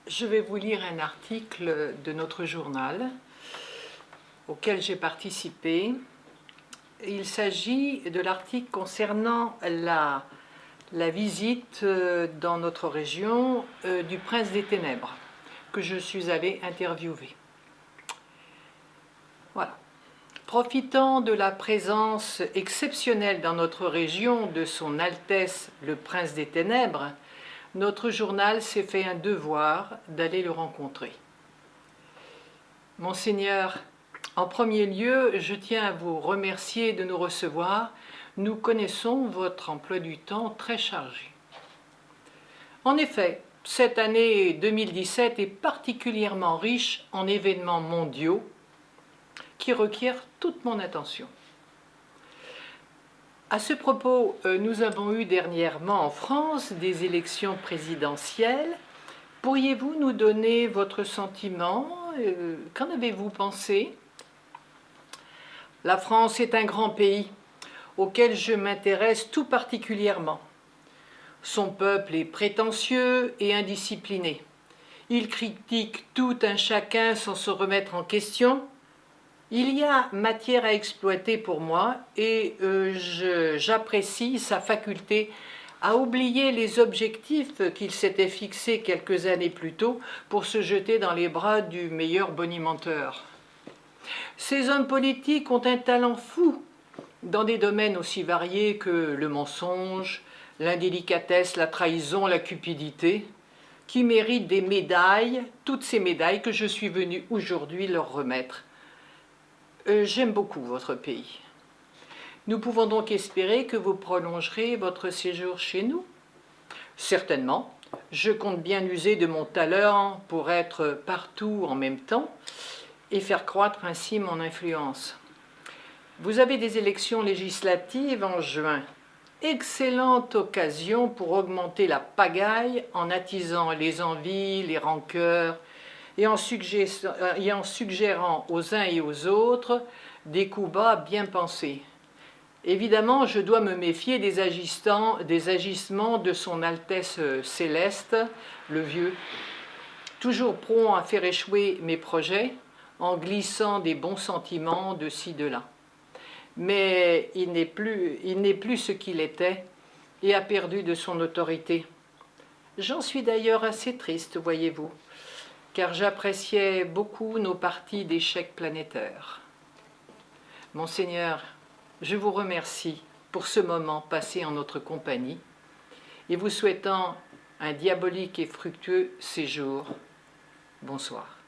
Je vais vous lire un article de notre journal auquel j'ai participé. Il s'agit de l'article concernant la visite dans notre région du Prince des Ténèbres que je suis allée interviewer. Voilà. Profitant de la présence exceptionnelle dans notre région de son Altesse le Prince des Ténèbres, notre journal s'est fait un devoir d'aller le rencontrer. Monseigneur, en premier lieu, je tiens à vous remercier de nous recevoir. Nous connaissons votre emploi du temps très chargé. En effet, cette année 2017 est particulièrement riche en événements mondiaux qui requièrent toute mon attention. À ce propos, nous avons eu dernièrement en France des élections présidentielles. Pourriez-vous nous donner votre sentiment? Qu'en avez-vous pensé? La France est un grand pays auquel je m'intéresse tout particulièrement. Son peuple est prétentieux et indiscipliné. Il critique tout un chacun sans se remettre en question. Il y a matière à exploiter pour moi et j'apprécie sa faculté à oublier les objectifs qu'il s'était fixés quelques années plus tôt pour se jeter dans les bras du meilleur bonimenteur. Ces hommes politiques ont un talent fou dans des domaines aussi variés que le mensonge, l'indélicatesse, la trahison, la cupidité, qui méritent des médailles, toutes ces médailles que je suis venu aujourd'hui leur remettre. J'aime beaucoup votre pays. Nous pouvons donc espérer que vous prolongerez votre séjour chez nous? Certainement. Je compte bien user de mon talent pour être partout en même temps et faire croître ainsi mon influence. Vous avez des élections législatives en juin. Excellente occasion pour augmenter la pagaille en attisant les envies, les rancœurs, et en suggérant aux uns et aux autres des coups bas bien pensés. Évidemment, je dois me méfier des agissements de son Altesse Céleste, le Vieux, toujours prompt à faire échouer mes projets en glissant des bons sentiments de ci, de là. Mais il n'est plus ce qu'il était et a perdu de son autorité. J'en suis d'ailleurs assez triste, voyez-vous, car j'appréciais beaucoup nos parties d'échecs planétaires. Monseigneur, je vous remercie pour ce moment passé en notre compagnie et vous souhaitant un diabolique et fructueux séjour. Bonsoir.